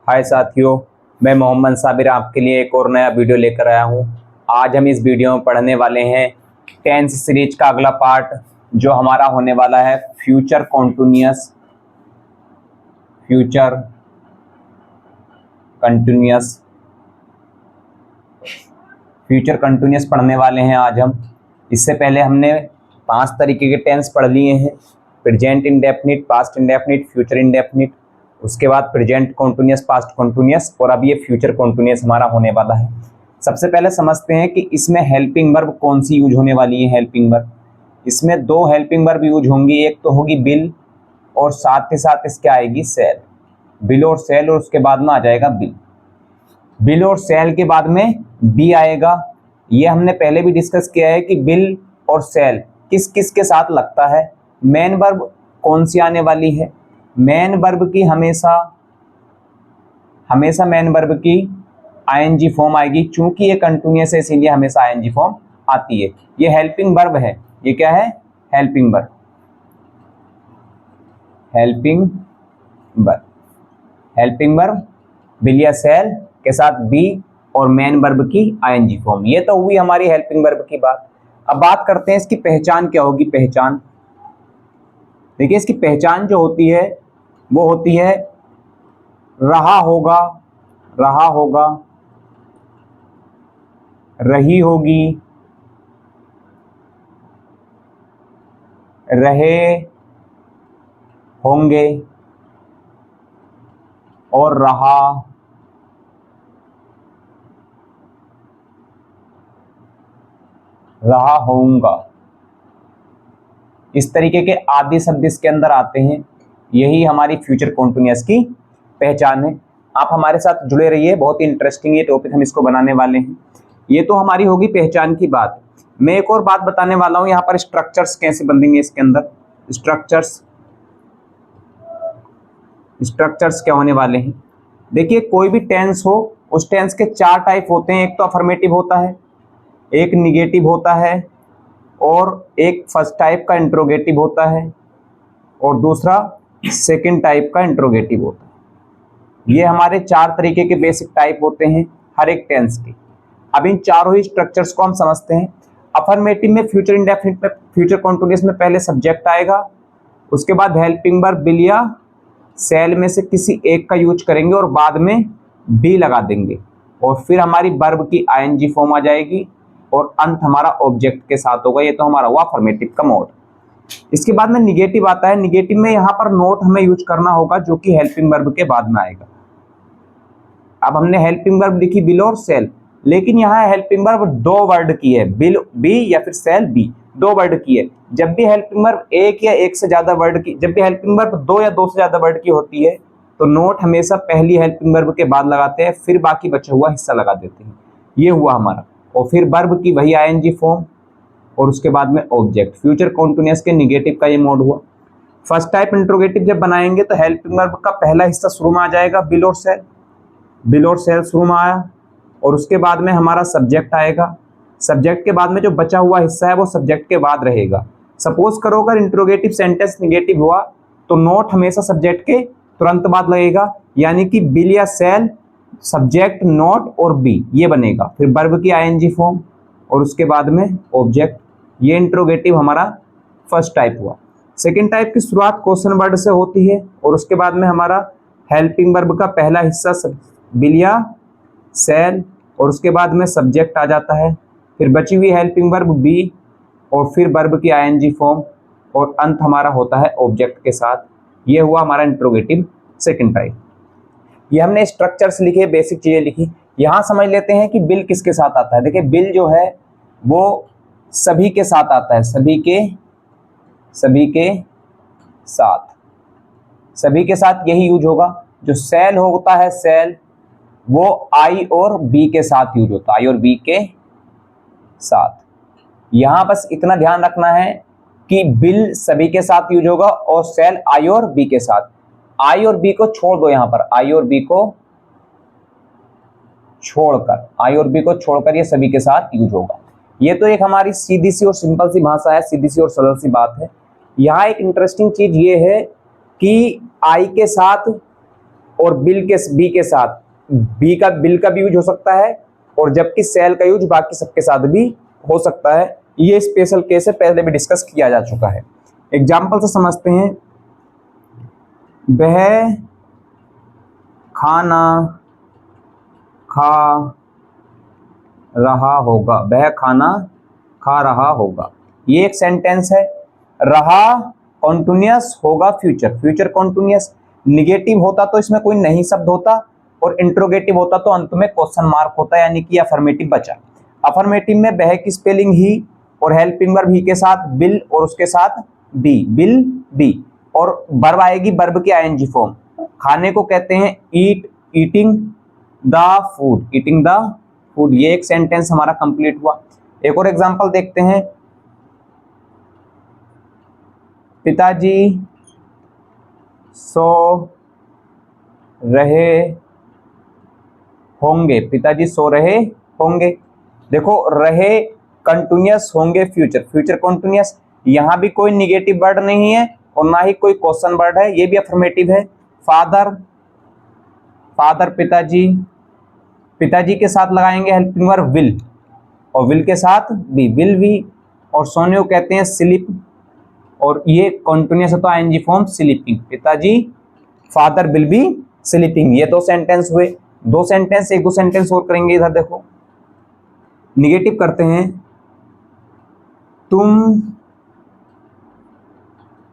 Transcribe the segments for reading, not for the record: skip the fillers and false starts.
हाय साथियों, मैं मोहम्मद साबिर आपके लिए एक और नया वीडियो लेकर आया हूं। आज हम इस वीडियो में पढ़ने वाले हैं टेंस सीरीज का अगला पार्ट, जो हमारा होने वाला है फ्यूचर कंटिन्यूअस। फ्यूचर कंटिन्यूअस पढ़ने वाले हैं आज हम। इससे पहले हमने 5 तरीके के टेंस पढ़ लिए हैं: present indefinite, past indefinite, future indefinite, उसके बाद प्रेजेंट कंटिन्यूअस, पास्ट कंटिन्यूअस, और अब ये फ्यूचर कंटिन्यूअस हमारा होने वाला है। सबसे पहले समझते हैं कि इसमें हेल्पिंग वर्ब कौन सी यूज होने वाली है। हेल्पिंग वर्ब, इसमें 2 हेल्पिंग वर्ब यूज होंगी। एक तो होगी बिल और साथ ही साथ इसके आएगी सेल। बिल और सेल, और उसके बाद में आ जाएगा बिल और सेल के बाद में बी आएगा। ये हमने पहले भी डिस्कस किया है कि बिल और सेल किस किस के साथ लगता है। मेन वर्ब कौन सी आने वाली है? मेन वर्ब की हमेशा मेन वर्ब की आईएनजी फॉर्म आएगी। चूंकि ये कंटिन्यूअस है इसीलिए हमेशा आईएनजी फॉर्म आती है। ये हेल्पिंग वर्ब है। ये क्या है? Helping verb. Helping verb bill या सेल के साथ बी और मेन वर्ब की आईएनजी फॉर्म। ये तो हुई हमारी हेल्पिंग वर्ब की बात। अब बात करते हैं इसकी पहचान क्या होगी। पहचान देखिए, इसकी पहचान जो होती है वो होती है रहा होगा, रही होगी, रहे होंगे और रहा होऊंगा। इस तरीके के आदि शब्द इसके अंदर आते हैं। यही हमारी फ्यूचर कंटिन्यूअस की पहचान है। आप हमारे साथ जुड़े रहिए, बहुत ही इंटरेस्टिंग ये टॉपिक हम इसको बनाने वाले हैं। ये तो हमारी होगी पहचान की बात। मैं एक और बात बताने वाला हूं, यहाँ पर स्ट्रक्चर्स कैसे बनेंगे इसके अंदर। स्ट्रक्चर्स क्या होने वाले हैं? देखिए, कोई भी टेंस हो, उस टेंस के 4 टाइप होते हैं। एक तो अफर्मेटिव होता है, एक निगेटिव होता है, और एक फर्स्ट टाइप का इंट्रोगेटिव होता है, और दूसरा सेकंड टाइप का इंट्रोगेटिव होता है। ये हमारे 4 तरीके के बेसिक टाइप होते हैं हर एक टेंस के। अब इन चारों ही स्ट्रक्चर्स को हम समझते हैं। अफर्मेटिव में, फ्यूचर इंडेफिनिट में, फ्यूचर कंटिन्यूअस में पहले सब्जेक्ट आएगा, उसके बाद हेल्पिंग वर्ब बिल या सेल में से किसी एक का यूज करेंगे और बाद में बी लगा देंगे, और फिर हमारी वर्ब की आईएनजी फॉर्म आ जाएगी और अंत हमारा ऑब्जेक्ट के साथ होगा। ये तो हमारा हुआ अफर्मेटिव का मोड। इसके बाद में निगेटिव आता है। निगेटिव में यहाँ पर नोट हमें यूज करना होगा, जो कि हेल्पिंग वर्ब के बाद में आएगा। अब हमने हेल्पिंग वर्ब लिखी बिल और सेल, लेकिन यहाँ हेल्पिंग वर्ब 2 वर्ड की है, बिल बी या फिर सेल बी, 2 वर्ड की है। जब भी हेल्पिंग वर्ब एक या एक से ज्यादा वर्ड की, जब भी हेल्पिंग वर्ब 2 या 2 से ज्यादा वर्ड की होती है, तो नोट हमेशा पहली हेल्पिंग वर्ब के बाद लगाते हैं, फिर बाकी बचा हुआ हिस्सा लगा देते हैं। ये हुआ हमारा। और फिर वर्ब की वही आईएनजी फॉर्म, और उसके बाद में ऑब्जेक्ट। फ्यूचर कंटिन्यूअस के निगेटिव का ये मोड हुआ। फर्स्ट टाइप इंट्रोगेटिव जब बनाएंगे तो हेल्पिंग वर्ब का पहला हिस्सा शुरू में आ जाएगा, बिल और सेल शुरू में आया, और उसके बाद में हमारा सब्जेक्ट आएगा। सब्जेक्ट के बाद में जो बचा हुआ हिस्सा है वो सब्जेक्ट के बाद रहेगा। सपोज करो अगर इंट्रोगेटिव सेंटेंस निगेटिव हुआ तो नोट हमेशा सब्जेक्ट के तुरंत बाद लगेगा, यानी कि बिल या सेल, सब्जेक्ट, नोट और बी, ये बनेगा। फिर वर्ब की आईएनजी फॉर्म और उसके बाद में ऑब्जेक्ट। ये इंट्रोगेटिव हमारा फर्स्ट टाइप हुआ। सेकेंड टाइप की शुरुआत क्वेश्चन वर्ड से होती है, और उसके बाद में हमारा हेल्पिंग वर्ब का पहला हिस्सा बिल या सेल, और उसके बाद में सब्जेक्ट आ जाता है। फिर बची हुई हेल्पिंग वर्ब बी, और फिर वर्ब की आईएनजी फॉर्म, और अंत हमारा होता है ऑब्जेक्ट के साथ। ये हुआ हमारा इंट्रोगेटिव सेकंड टाइप। ये हमने स्ट्रक्चर्स लिखे, बेसिक चीजें लिखी। यहां समझ लेते हैं कि बिल किसके साथ आता है। देखिए, बिल जो है वो सभी के साथ आता है, सभी के साथ यही यूज होगा। जो सेल होता है, सेल वो आई और बी के साथ यूज होता है, आई और बी के साथ। यहां बस इतना ध्यान रखना है कि बिल सभी के साथ यूज होगा और सेल आई और बी के साथ। आई और बी को छोड़ दो, यहां पर आई और बी को छोड़कर ये सभी के साथ यूज होगा। ये तो एक हमारी सीधी सी और सिंपल सी भाषा है, सीधी सी और सरल सी बात है। यहाँ एक इंटरेस्टिंग चीज ये है कि आई के साथ और बी के साथ बिल का भी यूज हो सकता है, और जबकि सेल का यूज बाकी सबके साथ भी हो सकता है। ये स्पेशल केस है, पहले भी डिस्कस किया जा चुका है। एग्जाम्पल से समझते हैं। वह खाना खा रहा होगा, वह खाना खा रहा होगा, ये एक सेंटेंस है। रहा कॉन्टिन्यूअस होगा फ्यूचर, फ्यूचर कॉन्टिन्यूअस। निगेटिव होता तो इसमें कोई नहीं शब्द होता, और इंट्रोगेटिव होता तो अंत में क्वेश्चन मार्क होता, यानी कि अफर्मेटिव बचा। अफर्मेटिव में वह की स्पेलिंग ही, और हेल्पिंग वर्ब ही के साथ बिल, और उसके साथ बी, बिल बी, और वर्ब आएगी वर्ब की आईएनजी फॉर्म। खाने को कहते हैं eat, eating the food, eating the food. ये एक सेंटेंस हमारा कंप्लीट हुआ। एक और एग्जांपल देखते हैं। पिताजी सो रहे होंगे, पिताजी सो रहे होंगे। देखो, रहे कंटिन्यूअस, होंगे फ्यूचर, फ्यूचर कंटिन्यूअस। यहां भी कोई निगेटिव वर्ड नहीं है और ना ही कोई क्वेश्चन वर्ड है, ये भी अफर्मेटिव है। फादर, फादर पिताजी, पिताजी के साथ लगाएंगे हेल्पिंग वर्ब विल, और विल के साथ बी, विल भी। और सोने को कहते हैं स्लीप, और ये कंटिन्यूअस है तो आईएनजी फॉर्म स्लीपिंग। पिताजी, फादर विल बी स्लीपिंग। ये दो सेंटेंस हुए। दो सेंटेंस, एक दो सेंटेंस और करेंगे। इधर देखो, निगेटिव करते हैं। तुम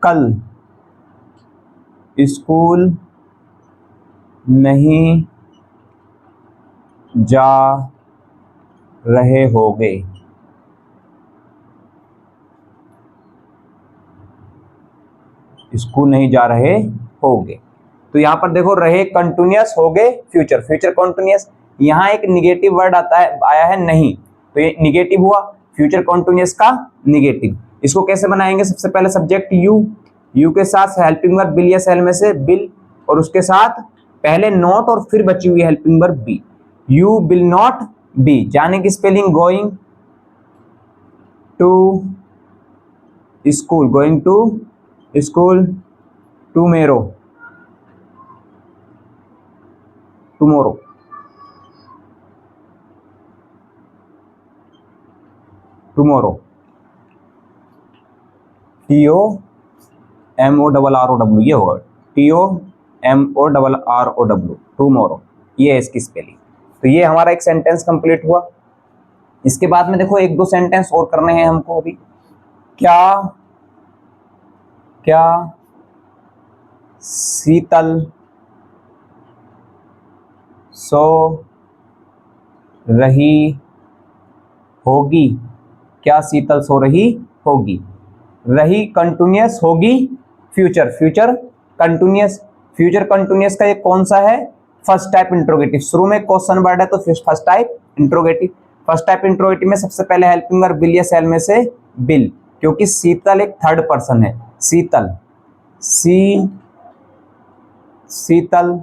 कल स्कूल नहीं जा रहे होगे, स्कूल नहीं जा रहे होगे। तो यहां पर देखो, रहे कंटिन्यूअस, होगे फ्यूचर, फ्यूचर कंटिन्यूअस। यहां एक निगेटिव वर्ड आता है, आया है नहीं, तो ये निगेटिव हुआ, फ्यूचर कंटिन्यूअस का निगेटिव। इसको कैसे बनाएंगे? सबसे पहले सब्जेक्ट यू, यू के साथ हेल्पिंग वर्ब बिल या सेल में से बिल, और उसके साथ पहले नॉट और फिर बची हुई helping verb be. You will not be, जाने की spelling going to school, going to school, tomorrow, tomorrow, tomorrow, TOMORROW, ये होगा TOMORROW, टुमोरो, ये है इसकी स्पेलिंग। तो ये हमारा एक सेंटेंस कंप्लीट हुआ। इसके बाद में देखो, एक दो सेंटेंस और करने हैं हमको अभी। क्या क्या शीतल सो रही होगी, क्या शीतल सो रही होगी। रही कंटिन्यूअस, होगी future, future continuous. Future continuous का ये कौन सा है? First type interrogative. शुरू में क्वेश्चन वर्ड है तो first type interrogative. First type interrogative में सबसे पहले हेल्पिंग वर्ब बिल या सेल में से बिल, क्योंकि शीतल एक थर्ड पर्सन है। शीतल, शीतल,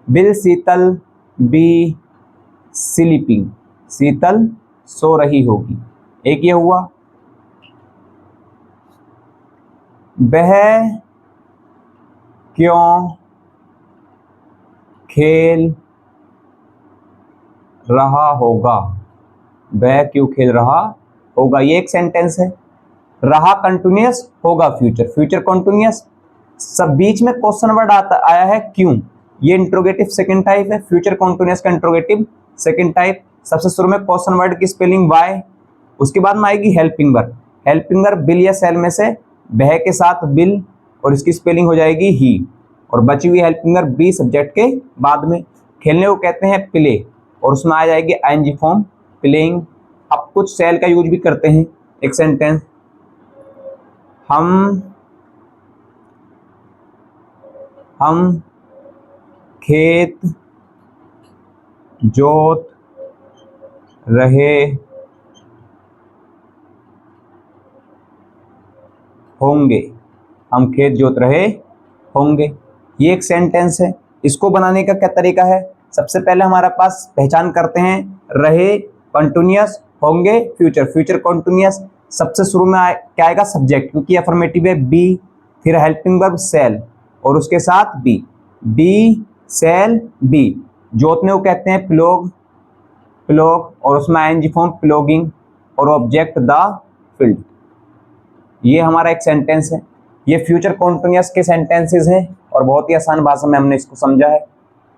बिल शीतल बी स्लीपिंग, शीतल सो रही होगी। एक ये हुआ। वह क्यों खेल रहा होगा, वह क्यों खेल रहा होगा, ये एक सेंटेंस है। रहा कंटिन्यूअस, होगा फ्यूचर, फ्यूचर कंटिन्यूअस। सब बीच में क्वेश्चन वर्ड आया है क्यों, ये इंट्रोगेटिव सेकंड टाइप है। फ्यूचर कंटिन्यूअस का इंट्रोगेटिव सेकंड टाइप। सबसे शुरू में क्वेश्चन वर्ड की स्पेलिंग वाई, उसके बाद में आएगी helping verb. Helping verb bill या सेल में से वह के साथ बिल, और इसकी स्पेलिंग हो जाएगी ही, और बची हुई हेल्पिंग वर्ब बी सब्जेक्ट के बाद में। खेलने को कहते हैं प्ले, और उसमें आ जाएगी आईएनजी फॉर्म प्लेइंग। अब कुछ सेल का यूज भी करते हैं। एक सेंटेंस, हम खेत जोत रहे होंगे, हम खेत जोत रहे होंगे, ये एक सेंटेंस है। इसको बनाने का क्या तरीका है? सबसे पहले हमारे पास पहचान करते हैं, रहे कंटिन्यूअस, होंगे फ्यूचर, फ्यूचर कंटिन्यूअस। सबसे शुरू में क्या आएगा? सब्जेक्ट, क्योंकि अफर्मेटिव है बी, फिर हेल्पिंग वर्ब सेल, और उसके साथ बी, बी सेल बी जोतने को कहते हैं प्लोग, और उसमें आईएनजी फॉर्म प्लोगिंग, और ऑब्जेक्ट द फील्ड। ये हमारा एक सेंटेंस है। ये फ्यूचर कॉन्टिन्यूअस के सेंटेंसेस हैं और बहुत ही आसान भाषा में हमने इसको समझा है।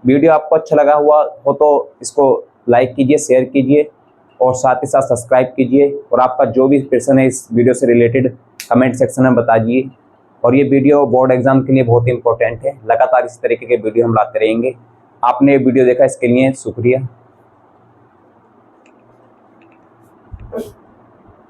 वीडियो आपको अच्छा लगा हुआ हो तो इसको लाइक कीजिए, शेयर कीजिए और साथ ही साथ सब्सक्राइब कीजिए। और आपका जो भी प्रश्न है इस वीडियो से रिलेटेड कमेंट सेक्शन में बताइए। और ये वीडियो बोर्ड एग्जाम के लिए बहुत ही इंपॉर्टेंट है। लगातार इस तरीके के वीडियो हम लाते रहेंगे। आपने ये वीडियो देखा इसके लिए शुक्रिया।